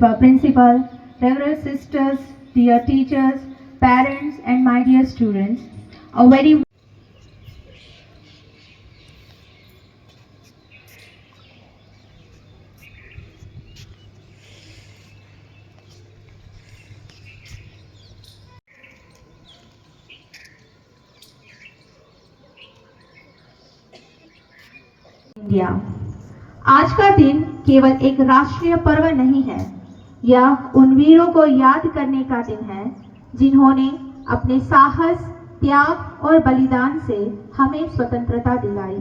Principal, Reverend Sisters, dear teachers, parents, and my dear students, a very India. आज का दिन केवल एक राष्ट्रीय पर्व नहीं है, यह उन वीरों को याद करने का दिन है जिन्होंने अपने साहस, त्याग और बलिदान से हमें स्वतंत्रता दिलाई।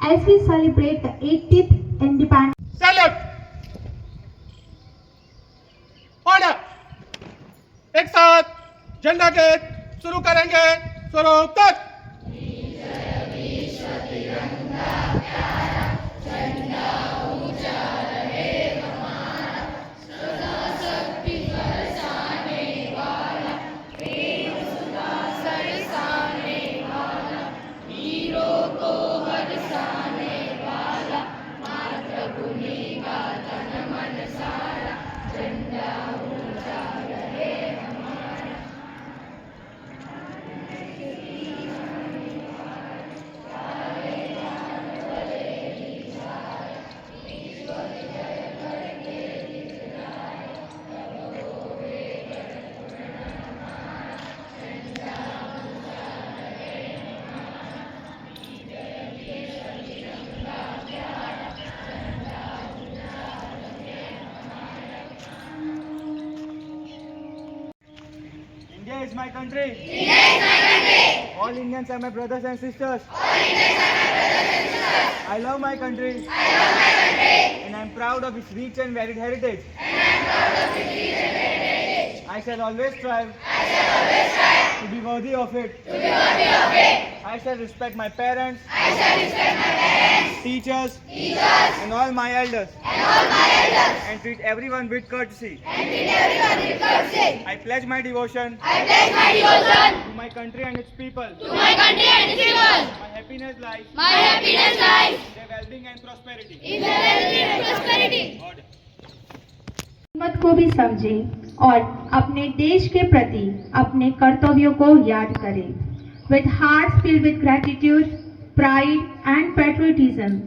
As we celebrate the 80th independence, salute, order, एक साथ झंडा गेट शुरू करेंगे। शुरू तक India is my country. India is my country. All Indians are my brothers and sisters. All Indians are my brothers and sisters. I love my country. I love my country. And I am proud of its rich and varied heritage. And I am proud of its rich and varied heritage. I shall always strive. I shall always strive to be worthy of it. To be worthy of it. I shall respect my parents. I shall respect my parents. Teachers. Teachers. And all my elders. And all my elders. And treat everyone with courtesy. And treat everyone with courtesy. I pledge my devotion. I pledge my devotion to my country and its people. To my country and its people. My happiness lies. My happiness lies in their well-being and prosperity. In their well-being and prosperity. Order. हिम्मत को भी समझें और अपने देश के प्रति अपने कर्तव्यों को याद करें। With hearts filled with gratitude, pride and patriotism,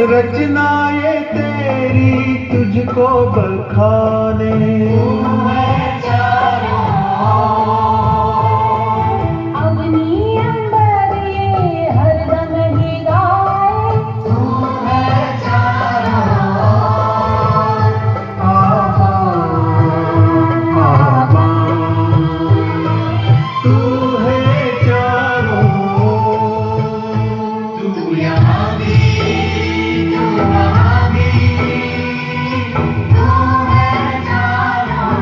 रचना ये तेरी तुझको बखाने अग्नि अंबर ये हरदम ही गाए। तू है चारों, तू यहाँ भी तू वहाँ भी, तू है चारों।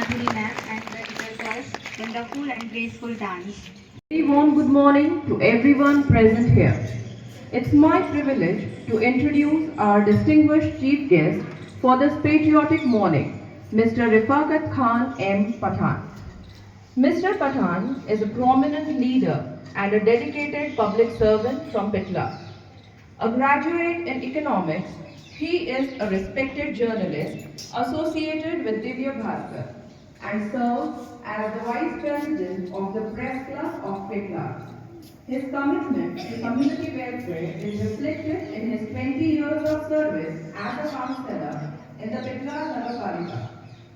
Madhuri ma'am and the results of wonderful and graceful dance. Very warm good morning to everyone present here. It's my privilege to introduce our distinguished chief guest for this patriotic morning, Mr. Rifaqat Khan M. Pathan. Mr. Pathan is a prominent leader and a dedicated public servant from Pitla. A graduate in economics, he is a respected journalist associated with Divya Bhaskar and serves as the Vice President of the Press Club of Pitla. His commitment to community welfare is reflected in his 20 years of service as a councillor in the Pitla Nagapalika.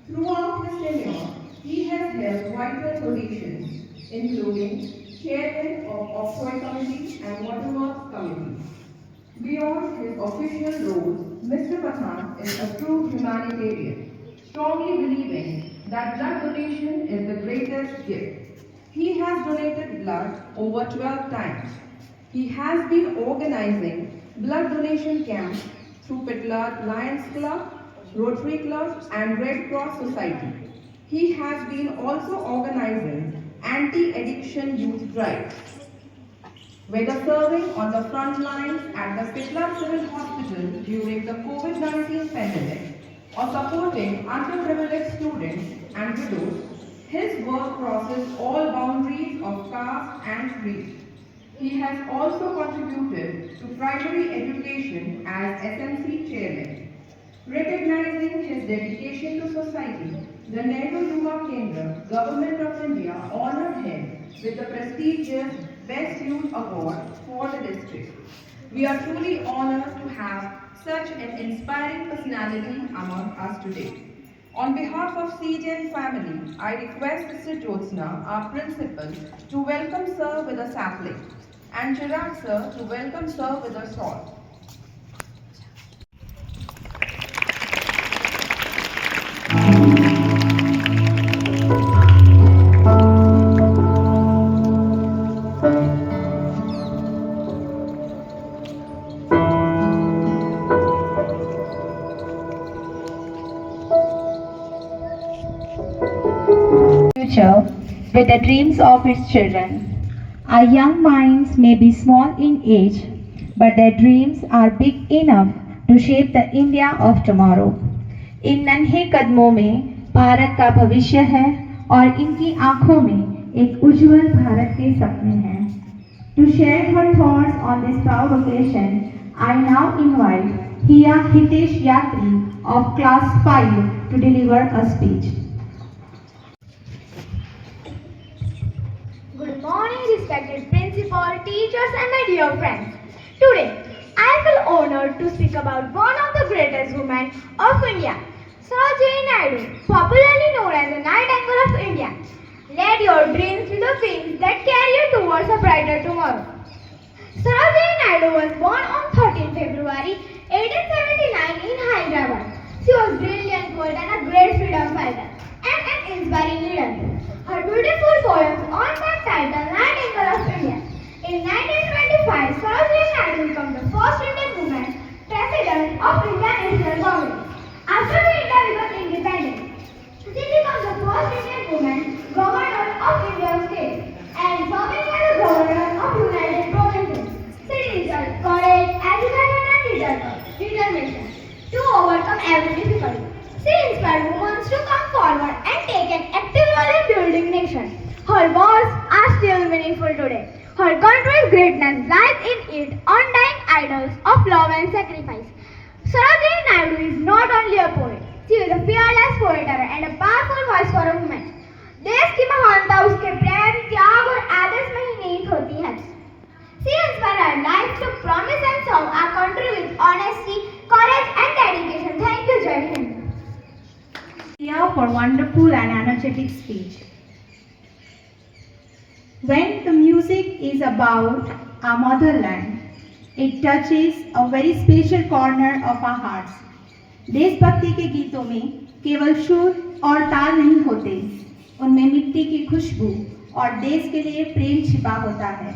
Throughout his tenure, he has held vital positions, including Chairman of Oxford Committee and Waterworks Committee. Beyond his official roles, Mr. Pathan is a true humanitarian, strongly believing that blood donation is the greatest gift. He has donated blood over 12 times. He has been organizing blood donation camps through Pitla Lions Club, Rotary Club and Red Cross Society. He has been also organizing anti-addiction youth drives. Whether serving on the front lines at the Pitla Civil Hospital during the COVID-19 pandemic or supporting underprivileged students and widows, his work crosses all boundaries of caste and creed. He has also contributed to primary education as SMC chairman. Recognizing his dedication to society, the Nehru Yuva Kendra, Government of India honored him with the prestigious Best Youth Award for the district. We are truly honored to have such an inspiring personality among us today. On behalf of CJN family, I request Mr. Jyotsna, our principal, to welcome sir with a sapling and Chirag sir to welcome sir with a sword. Future with the dreams of its children. Our young minds may be small in age, but their dreams are big enough to shape the India of tomorrow. इन नन्हे कदमों में भारत का भविष्य है और इनकी आंखों में एक उज्जवल भारत के सपने हैं. To share her thoughts on this proud occasion, I now invite Hiya Hitesh Yatri of Class 5 to deliver a speech. Good morning, respected principal, teachers, and my dear friends. Today, I feel honored to speak about one of the greatest women of India, Sarojini Naidu, popularly known as the Nightingale of India. Let your dreams be the wings that carry you towards a brighter tomorrow. Sarojini Naidu was born on 13 February 1879 in Hyderabad. She was a brilliant poet and a great freedom fighter and an inspiring leader. Her beautiful poems earned the title Nightingale of India. In 1925, Sarojini Naidu became the first Indian woman president of Indian National Congress. After the India became independent, she became the first Indian woman governor of Indian states and serving as the governor of United Provinces. She displayed courage, education and determination to overcome every difficulty. She inspired women to come forward and take an active role in building nations. Her words are still meaningful today. Her country's greatness lies in its undying idols of love and sacrifice. Sarojini Naidu is not only a poet, she is a fearless poet and a powerful voice for a woman. देश की महानता उसके प्रेम, त्याग और आदर्श में ही निहित होती है. She inspired her life to promise and serve our country with honesty, courage and dedication. Thank you, Jai Hind. Here for wonderful and energetic speech. When the music is about our motherland, it touches a very special corner of our hearts. देशभक्ति के गीतों में केवल सुर और ताल नहीं होते, उनमें मिट्टी की खुशबू और देश के लिए प्रेम छिपा होता है.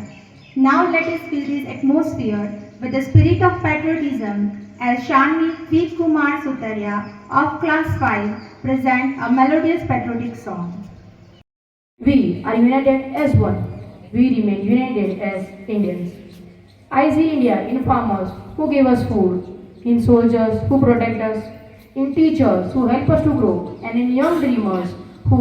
Now let us fill this atmosphere with the spirit of patriotism as Shanvi Veet Kumar Sutaria of Class 5 present a melodious patriotic song. We are united as one. We remain united as Indians. I see India in farmers who give us food, in soldiers who protect us, in teachers who help us to grow, and in young dreamers who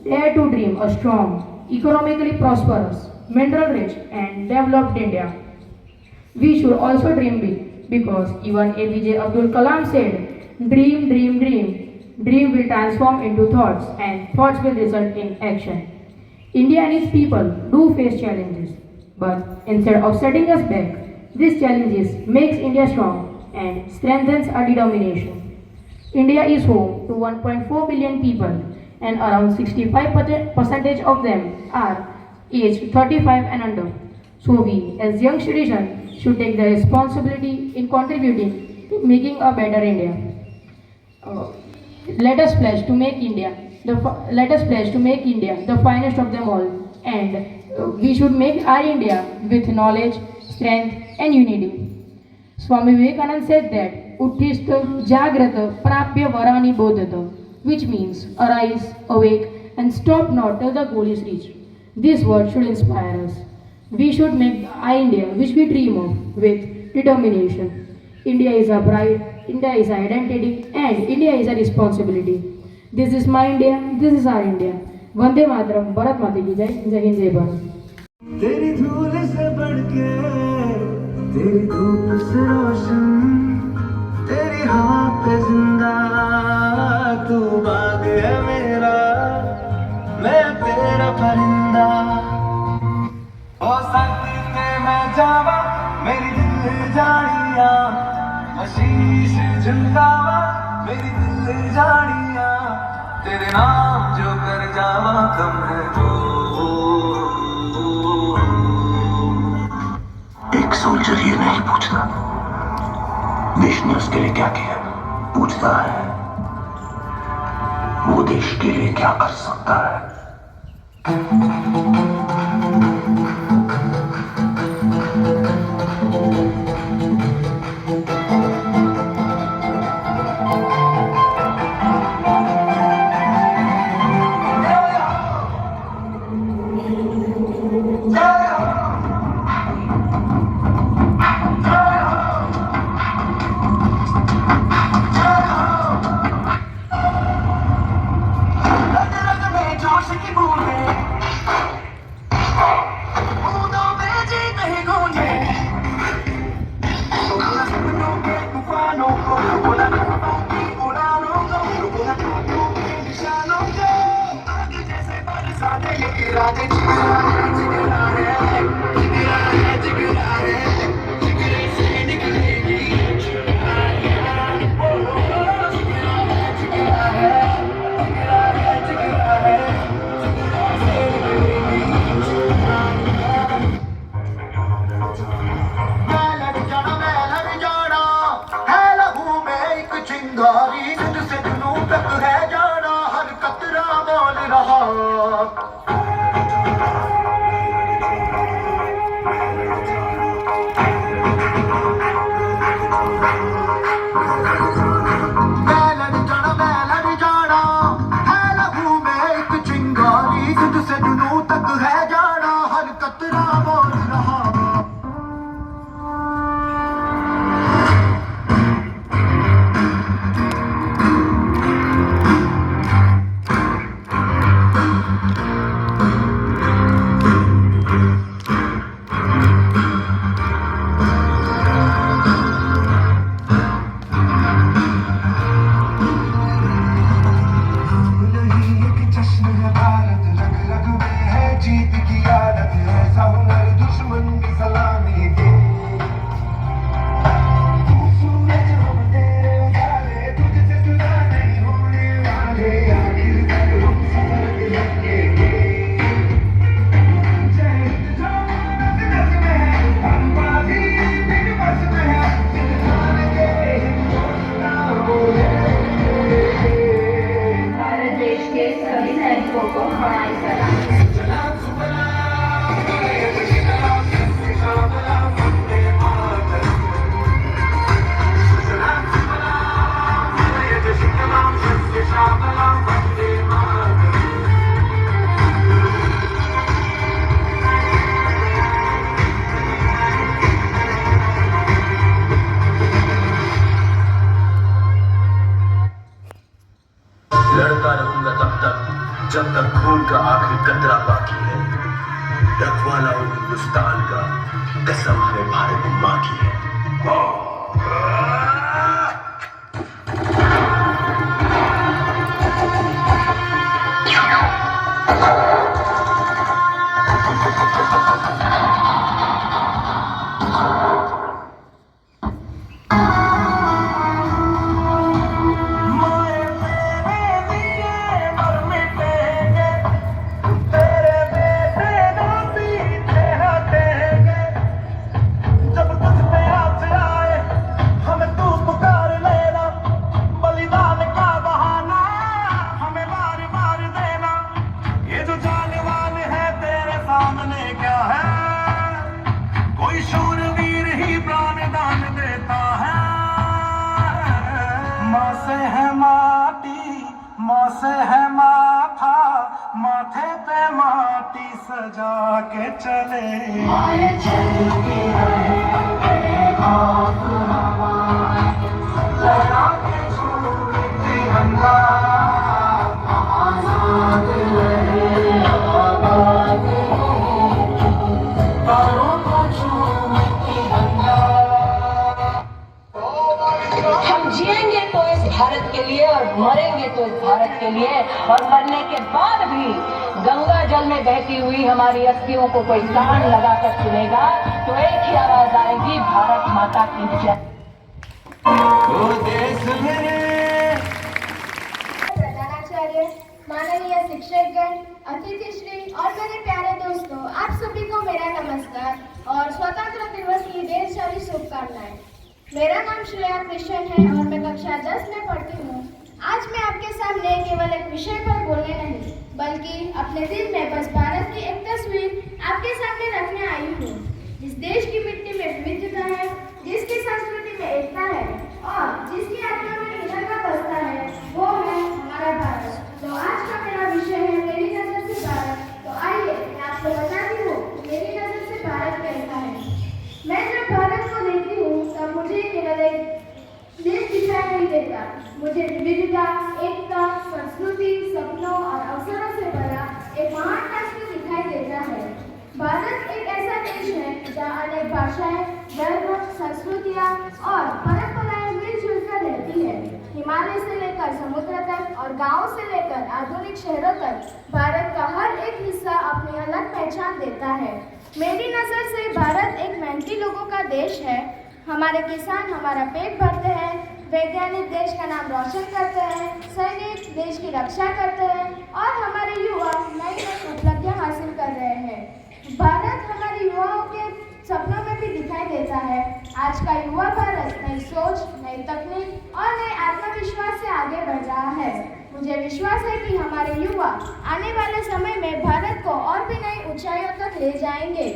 dare to dream a strong, economically prosperous, mineral-rich, and developed India. We should also dream big because even APJ Abdul Kalam said, dream, dream, dream. Dream will transform into thoughts and thoughts will result in action. India and its people do face challenges, but instead of setting us back, these challenges makes India strong and strengthens our determination. India is home to 1.4 billion people and around 65% of them are aged 35 and under. So we as young citizens should take the responsibility in contributing to making a better India. Let us pledge to make India the finest of them all, and we should make our India with knowledge, strength, and unity. Swami Vivekananda said that Uttishta Jagrata Prapya Varani Bodhata, which means arise, awake, and stop not till the goal is reached. This word should inspire us. We should make our India which we dream of with determination. India is our pride, India is our identity, and India is our responsibility. This is my India, this is our India. Vande Mataram, Bharat Mata ki jai, Jai Hind, Jai Bharat. तेरी धूल से बढ़ के तेरी धूप से रोशन तेरी हवा पे जिंदा तू बाग है मेरा मैं तेरा परिंदा हो सकती ते मैं जावा मेरी दिल जानिया आशीष झुकावा मेरी दिल जानिया तेरे नाम जो कर जावा कम है जो एक सोल्जर ये नहीं पूछता देश ने उसके लिए क्या किया पूछता है वो देश के लिए क्या कर सकता है Shabala जब तक खून का आखिरी कतरा बाकी है, रखवाला हूं हिंदुस्तान का, कसम है भारत माँ की है। माँ से है माथा, माथे पे माटी सजा के चले। आए चल के रहे खाक हवा, लगा के छोड़ तिरंगा, आजाद रहे आबाद तारों को छूम तिरंगा। हम जिएंगे तो इस भारत के लिए और मरेंगे तो इस भारत के लिए, और मरने के बाद भी गंगा जल में बहती हुई हमारी अस्थियों को कोई कान लगाकर सुनेगा तो एक ही आवाज आएगी, भारत माता की जय। प्रधानाचार्य, माननीय शिक्षकगण, अतिथि श्री और मेरे प्यारे दोस्तों, आप सभी को मेरा नमस्कार और स्वतंत्रता दिवस की ढेर सारी शुभकामनाएं। मेरा नाम श्रेया कृष्ण है और मैं कक्षा 10 में पढ़ती हूँ। आज मैं आपके सामने केवल एक विषय पर बोलने नहीं, बल्कि अपने दिल में बस भारत की एक तस्वीर आपके सामने रखने आई हूँ। जिस देश की मिट्टी में विविधता है, जिसकी संस्कृति में एकता है और जिसकी आत्मा में इनका बसता है, वो है हमारा भारत। तो आज का मेरा विषय है मेरी नजर से भारत। तो आइए मैं आपको बताती हूँ मेरी नजर से भारत कैसा है। मैं जब भारत को देखती हूँ तब मुझे केवल एक देश दिखाई नहीं देता, मुझे विविधता, एकता, संस्कृति, सपनों और अवसरों से भरा एक महान राष्ट्र दिखाई देता है। भारत एक ऐसा देश है जहाँ अनेक भाषाएं, धर्म, संस्कृतियाँ और परंपराएं मिलजुल कर रहती है। हिमालय से लेकर समुद्र तक और गाँव से लेकर आधुनिक शहरों तक भारत का हर एक हिस्सा अपनी अलग पहचान देता है। मेरी नज़र से भारत एक मेहनती लोगों का देश है। हमारे किसान हमारा पेट भरते हैं, वैज्ञानिक देश का नाम रोशन करते हैं, सैनिक देश की रक्षा करते हैं और हमारे युवा नई नई उपलब्धियां हासिल कर रहे हैं। भारत हमारे युवाओं के सपनों में भी दिखाई देता है। आज का युवा भारत नई सोच, नई तकनीक और नए आत्मविश्वास से आगे बढ़ रहा है। मुझे विश्वास है कि हमारे युवा आने वाले समय में भारत को और भी नई ऊंचाइयों तक ले जाएंगे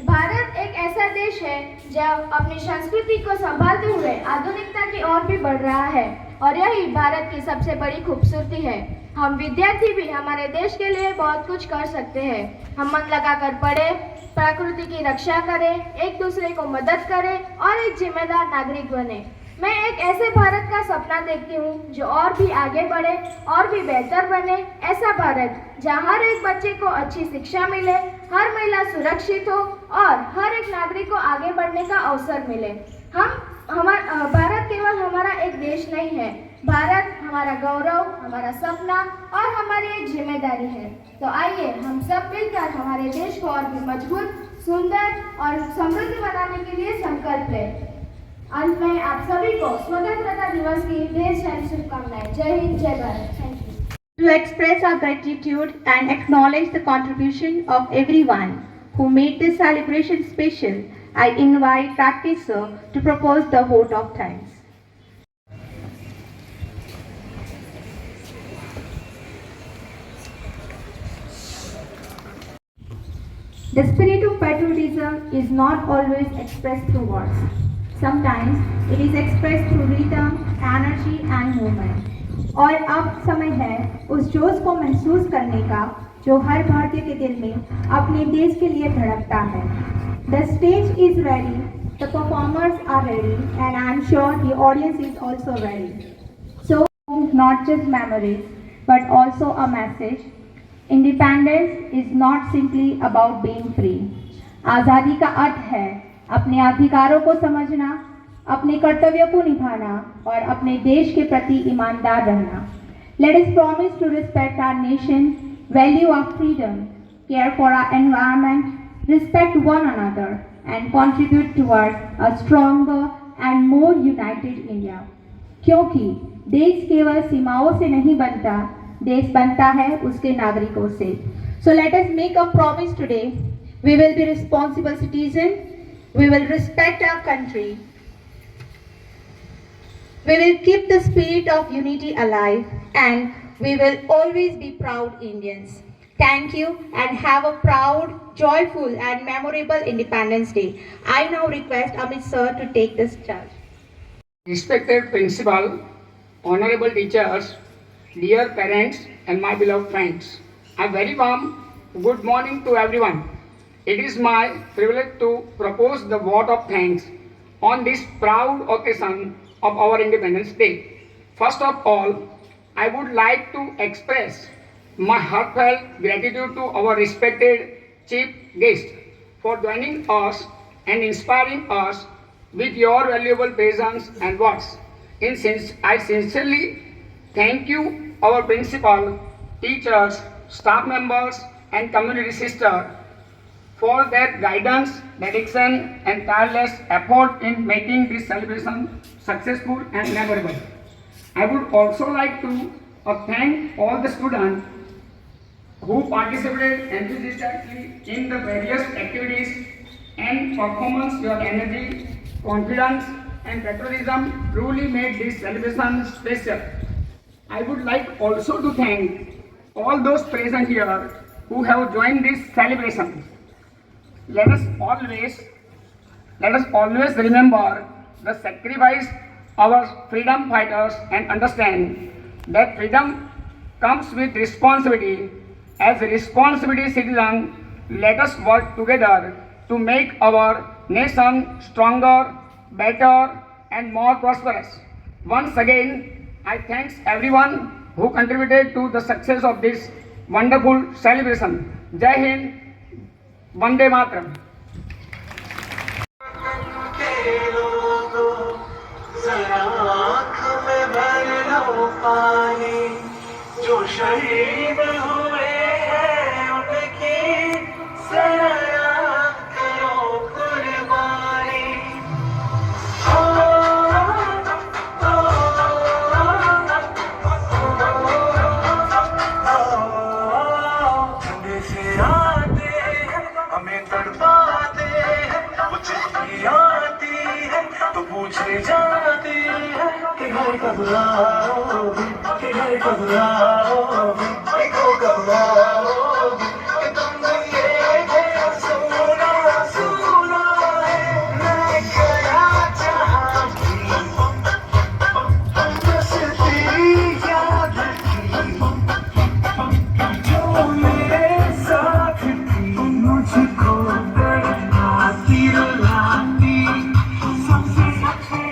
भारत एक ऐसा देश है जो अपनी संस्कृति को संभालते हुए आधुनिकता की ओर भी बढ़ रहा है और यही भारत की सबसे बड़ी खूबसूरती है। हम विद्यार्थी भी हमारे देश के लिए बहुत कुछ कर सकते हैं। हम मन लगाकर पढ़ें, प्रकृति की रक्षा करें, एक दूसरे को मदद करें और एक जिम्मेदार नागरिक बने। मैं एक ऐसे भारत का सपना देखती हूँ जो और भी आगे बढ़े और भी बेहतर बने। ऐसा भारत जहाँ हर एक बच्चे को अच्छी शिक्षा मिले, हर महिला सुरक्षित हो और हर एक नागरिक को आगे बढ़ने का अवसर मिले। भारत केवल हमारा एक देश नहीं है, भारत हमारा गौरव, हमारा सपना और हमारी एक जिम्मेदारी है। तो आइए हम सब मिलकर हमारे देश को और भी मजबूत, सुंदर और समृद्ध बनाने के लिए संकल्प लें। अंत में आप सभी को स्वतंत्रता दिवस की ढेर सारी शुभकामनाएं। जय हिंद, जय Bharat. Thank you. To express our gratitude and acknowledge the contribution of everyone who made this celebration special, I invite Practice Sir to propose the vote of thanks. The spirit of patriotism is not always expressed through words. Sometimes it is expressed through rhythm, energy and movement. और अब समय है उस जोश को महसूस करने का जो हर भारतीय के दिल में अपने देश के लिए धड़कता है। The stage is ready, the performers are ready, and I am sure the audience is also ready. So not just memories, but also a message. Independence is not simply about being free. आज़ादी का अर्थ है अपने अधिकारों को समझना, अपने कर्तव्यों को निभाना और अपने देश के प्रति ईमानदार रहना. Let us promise to respect our nation, value our freedom, care for our environment, respect one another, and contribute toward a stronger and more united India. क्योंकि देश केवल सीमाओं से नहीं बनता, देश बनता है उसके नागरिकों से. So let us make a promise today. We will be responsible citizens. We will respect our country. We will keep the spirit of unity alive, and we will always be proud Indians. Thank you and have a proud, joyful and memorable Independence Day. I now request Amit sir to take this charge. Respected Principal, honorable teachers, dear parents and my beloved friends, a very warm good morning to everyone. It is my privilege to propose the vote of thanks on this proud occasion of our Independence Day. First of all, I would like to express my heartfelt gratitude to our respected chief guest for joining us and inspiring us with your valuable presence and words. I sincerely thank you, our principal, teachers, staff members, and community sisters for their guidance, dedication, and tireless effort in making this celebration successful and memorable. I would also like to thank all the students who participated enthusiastically in the various activities and performance. Your energy, confidence, and patriotism truly made this celebration special. I would like also to thank all those present here who have joined this celebration. Let us always remember the sacrifice of our freedom fighters and understand that freedom comes with responsibility. As a responsibility citizen, let us work together to make our nation stronger, better, and more prosperous. Once again, I thank everyone who contributed to the success of this wonderful celebration. Jai Hind, Vande Mataram. जो शहीद हुए हैं उनकी सराया करो कुर्बानी. ठंडे से आते हैं हमें तड़पाते हैं, वो चिट्ठी आती है तो पूछे जाते हैं कि घर कब आओगे, कि घर कब आओगे, कि को कब आओगे, कि तुमने ये घर सुना सुना है, मैं क्या चाहा थी, बस तेरी याद थी, जो मेरे साथ थी, मुझको तड़पाती रुलाती, सबसे अच्छे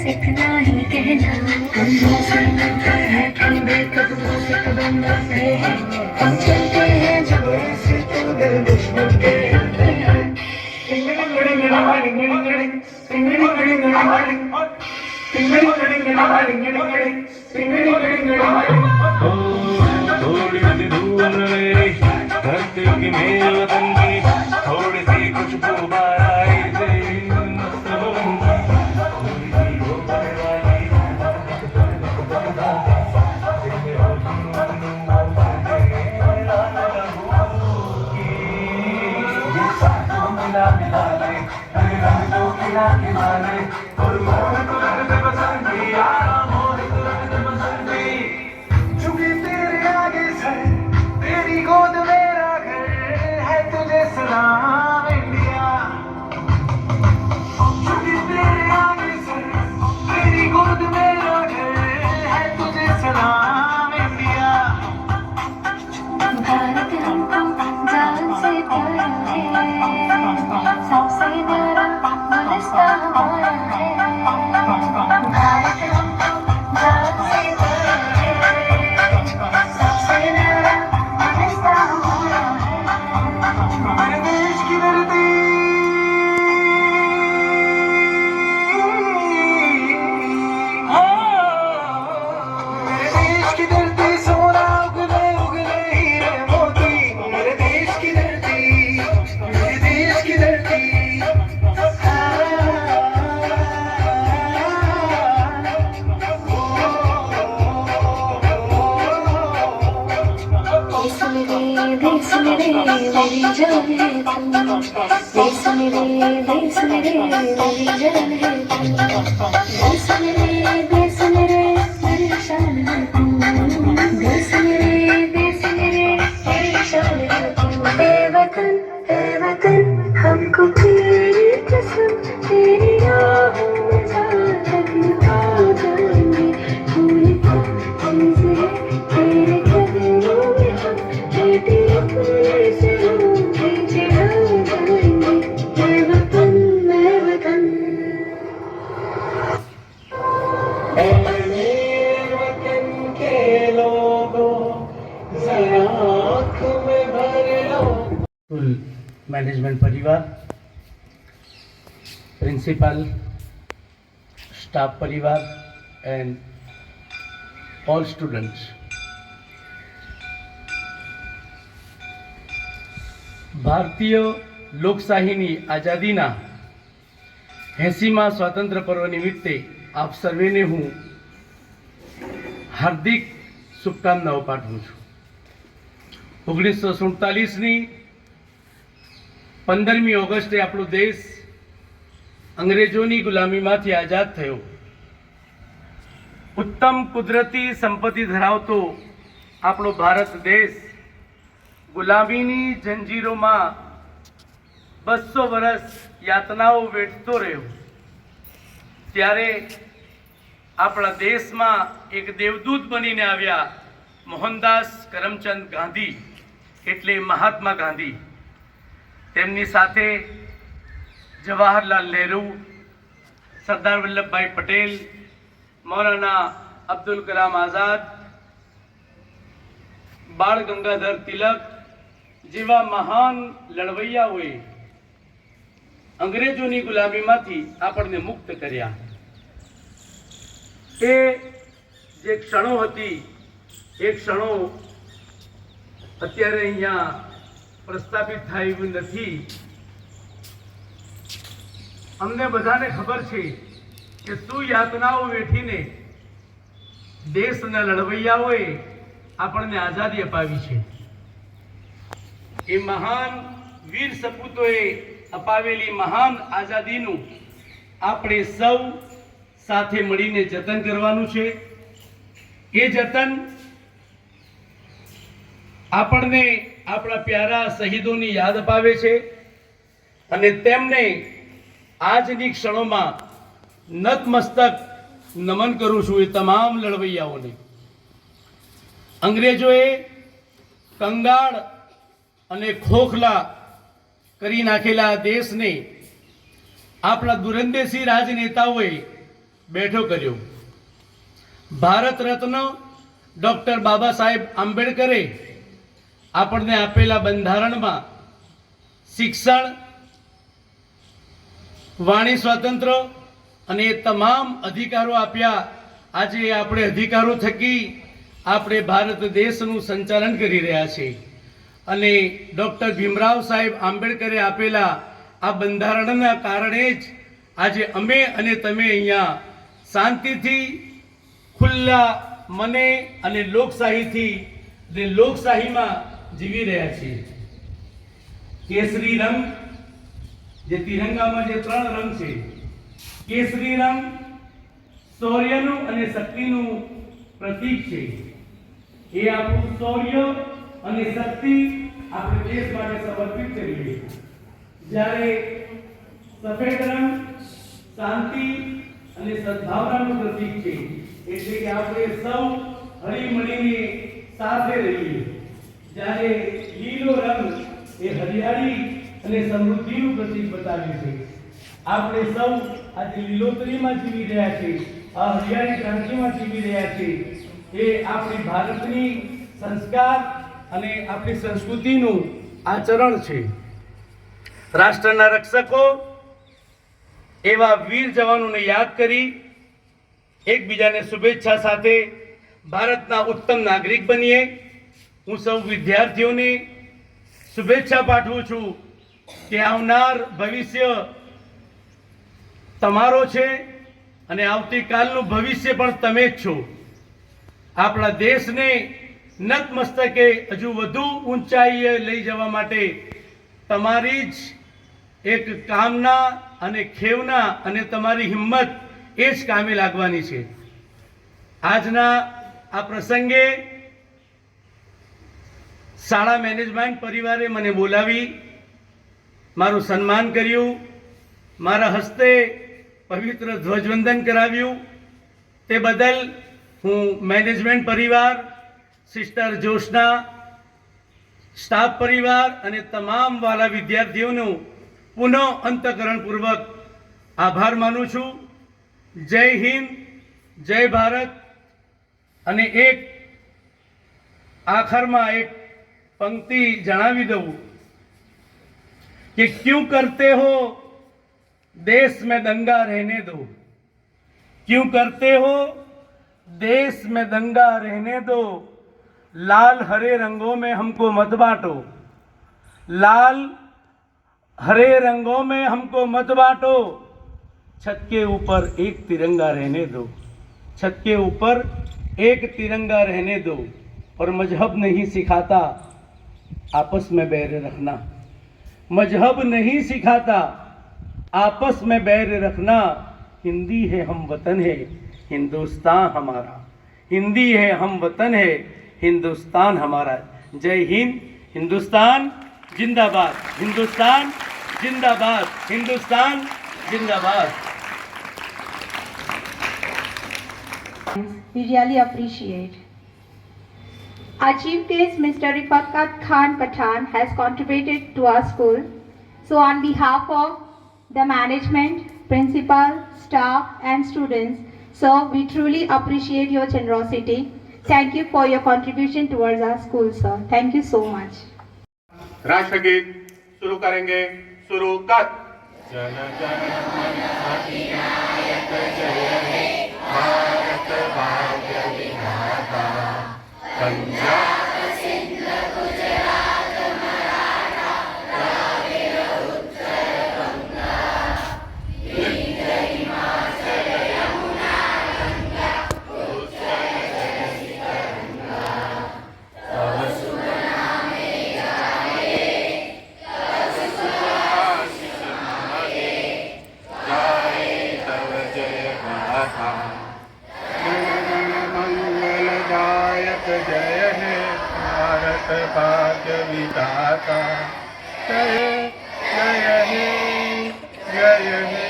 इतना ही कहना, कदमों से मिलते हैं ठंडे कदमों से कदम रखते हैं, हम चलते हैं जब ऐसे तो दिल दुश्मन के होते हैं. थोड़ी सी धूल मेरी धरती की मेरे वतन की, थोड़ी सी खुशबू बाराई तेरी मस्त बदन की, थोड़ी सी हो बरवाई मिला मिला ले रंग तो खिला खिला ले, और मोह तो रंग से पसंद किया, मोह तो रंग से पसंद की, चुकी तेरे आगे सर, तेरी गोद मेरा घर है, तुझे सलाम इंडिया. की धरती देश मेरे मेरी जान है तुम देश मेरे मेरी जान है तुम देश मेरे मेरी शान है तुम देश मेरी शान है तुम वतन हमको तेरी कसम तेरी राहों में ज़िंदगी हो जाएंगे पूरी चीज़ है तेरे कदमों में हम बेटे अपने से हम पीछे हो जाएंगे मैं वतन ऐ मेरे वतन के लोगों जरा आँख में भर लो। स्कूल मैनेजमेंट परिवार, प्रिंसिपल, स्टाफ परिवार and all students. ભારતીય લોકશાહીની આઝાદીના 80મા સ્વાતંત્ર્ય પર્વ નિમિત્તે આપ સર્વેને હું હાર્દિક શુભકામનાઓ પાઠવું છું. 1947ની 15મી ઓગસ્ટે આપણો દેશ અંગ્રેજોની ગુલામીમાંથી આઝાદ થયો. ઉત્તમ કુદરતી સંપત્તિ ધરાવતો આપણો ભારત દેશ ગુલામીની જંજીરોમાં 200 વર્ષ યાતનાઓ વેઠતો રહ્યો. ત્યારે આપણા દેશમાં એક દેવદૂત બનીને આવ્યા મોહનદાસ કરમચંદ ગાંધી, એટલે મહાત્મા ગાંધી. તેમની સાથે જવાહરલાલ નહેરુ, સરદાર વલ્લભભાઈ પટેલ, મૌલાના અબ્દુલ કલામ આઝાદ, બાળ ગંગાધર તિલક જેવા મહાન લડવૈયાઓએ અંગ્રેજોની ગુલામીમાંથી આપણને મુક્ત કર્યા. એ જે ક્ષણો હતી એ ક્ષણો અત્યારે અહીંયા પ્રસ્થાપિત થાય એવું નથી. અમને બધાને ખબર છે કે શું યાતનાઓ વેઠીને દેશના લડવૈયાઓએ આપણને આઝાદી અપાવી છે. એ મહાન વીર સપૂતોએ અપાવેલી મહાન આઝાદીનું આપણે સૌ સાથે મળીને જતન કરવાનું છે. એ જતન આપણને આપણા પ્યારા શહીદોની યાદ અપાવે છે અને તેમને આજની ક્ષણોમાં નતમસ્તક નમન કરું છું એ તમામ લડવૈયાઓને. અંગ્રેજોએ કંગાળ અને ખોખલા કરી નાખેલા આ દેશને આપણા દુરંદેશી રાજનેતાઓએ બેઠો કર્યો. ભારત રત્ન ડૉક્ટર બાબા સાહેબ આંબેડકરે આપણને આપેલા બંધારણમાં શિક્ષણ, વાણી સ્વાતંત્ર્ય અને તમામ અધિકારો આપ્યા. આજે આપણે અધિકારો થકી આપણે ભારત દેશનું સંચાલન કરી રહ્યા છીએ અને ડૉક્ટર ભીમરાવ સાહેબ આંબેડકરે આપેલા આ બંધારણના કારણે જ આજે અમે અને તમે અહીંયા શાંતિથી, ખુલ્લા મને અને લોકશાહીમાં જીવી રહ્યા છીએ. કેસરી રંગ, જે તિરંગામાં જે 3 રંગ છે, કેસરી રંગ શૌર્યનું અને શક્તિનું પ્રતીક છે. એ આપણું શૌર્ય અને શક્તિ આપણે દેશ માટે સમર્પિત કરીએ. જ્યારે સફેદ રંગ શાંતિ અને સદભાવનાનું પ્રતીક છે, એટલે કે આપણે સૌ હળી મળીને સાથે રહીએ. જ્યારે લીલો રંગ એ હરિયાળી અને સમૃદ્ધિનું પ્રતીક બતાવે છે. આપણે સૌ આજે લીલોતરીમાં જીવી રહ્યા છીએ, આ હરિયાળી ક્રાંતિમાં જીવી રહ્યા છીએ. એ આપણી ભારતની સંસ્કાર અને આપણી સંસ્કૃતિનું આચરણ છે. રાષ્ટ્રના રક્ષકો એવા વીર જવાનોને યાદ કરી એકબીજાને શુભેચ્છા સાથે ભારતના ઉત્તમ નાગરિક બનીએ. હું સૌ વિદ્યાર્થીઓને શુભેચ્છા પાઠવું છું કે આવનાર ભવિષ્ય તમારો છે અને આવતીકાલનું ભવિષ્ય પણ તમે જ છો. આપણા દેશને નતમસ્તકે હજુ વધુ ઊંચાઈએ લઈ જવા માટે તમારી જ એક કામના અને ખેવના અને તમારી હિંમત એ જ કામે લાગવાની છે. આજના આ પ્રસંગે શાળા મેનેજમેન્ટ પરિવારે મને બોલાવી મારું સન્માન કર્યું, મારા હસ્તે પવિત્ર ધ્વજવંદન કરાવ્યું. તે બદલ હું મેનેજમેન્ટ પરિવાર, સિસ્ટર જોશના, સ્ટાફ પરિવાર અને તમામ વાલા વિદ્યાર્થીઓનો પુનઃ અંતઃકરણપૂર્વક આભાર માનું છું. જય હિન્દ, જય ભારત. અને એક આખરમાં એક पंक्ति जणावी दऊं कि क्यों करते हो देश में दंगा रहने दो, क्यों करते हो देश में दंगा रहने दो, लाल हरे रंगों में हमको मत बांटो, लाल हरे रंगों में हमको मत बांटो, छत के ऊपर एक तिरंगा रहने दो, छत के ऊपर एक तिरंगा रहने दो. और मजहब नहीं सिखाता आपस में बैर रखना, मजहब नहीं सिखाता आपस में बैर रखना. हिंदी है हम वतन है हिंदुस्तान हमारा, हिंदी है हम वतन है हिंदुस्तान हमारा. जय हिंद. हिंदुस्तान जिंदाबाद, हिंदुस्तान जिंदाबाद, हिंदुस्तान जिंदाबाद. We really appreciate. Our chief guest, Mr. Rifakat Khan Pathan, has contributed to our school. So on behalf of the management, principal, staff and students, so we truly appreciate your generosity. Thank you for your contribution towards our school, sir. Thank you so much. राष्ट्रगीत शुरू करेंगे. शुरू कर. जन जन मन अधिनायक जय हे भारत भाग्य विधाता. पंजाब सिंध गुजरात मराठा द्राविड़ उत्तर गंगा, विंध्य हिमाचल यमुना गंगा, उत्कल जलधि तरंगा. तव शुभ नामे जागे, तव सुभाषिष मागे, गाए तव जय गाथा. मंगलदायक जय हे भारत भाग्य विधाता. जय जय हे जय हे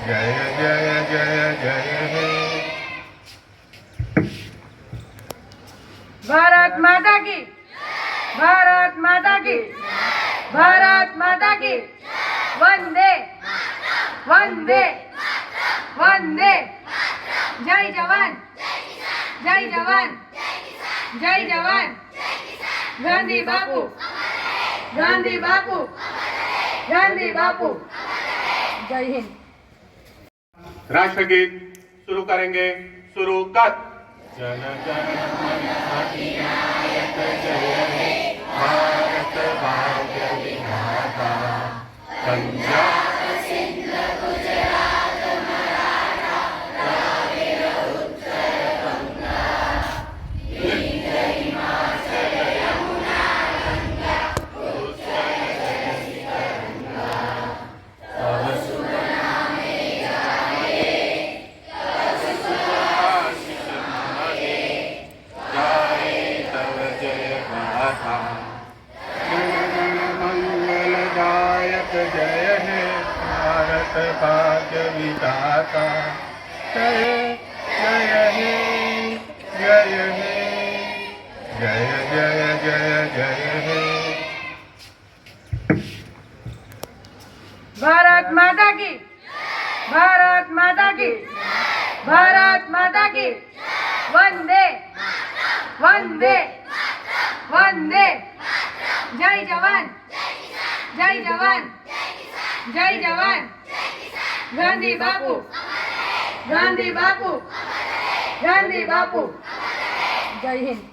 जय जय जय जय हे. भारत माता की, भारत माता की, भारत माता की. वंदे वंदे वंदे. जय जवान, जय जवान, जय जवान. गांधी बापू, गांधी बापू, गांधी बापू. जय हिंद. राष्ट्रगीत शुरू करेंगे. शुरू कर. जन जन मन अधिनायक जय हे भारत भाग्य विधाता. पंजाब सिंध गुजरात मराठा द्राविड़ उत्तर गंगा, विंध्य हिमाचल यमुना गंगा, उत्कल जलधि तरंगा. तव शुभ नामे जागे, तव सुभाषिष मागे, गाए तव जय गाथा. मंगलदायक जय हे भारत भाग्य विधाता. जय जय हे जय हे जय जय जय जय हे. भारत माता की, भारत माता की, भारत माता की. वंदे वंदे वंदे. जय जवान, जय जवान, जय जवान. गांधी बापू, गांधी बापू, गांधी बापू. जय हिंद.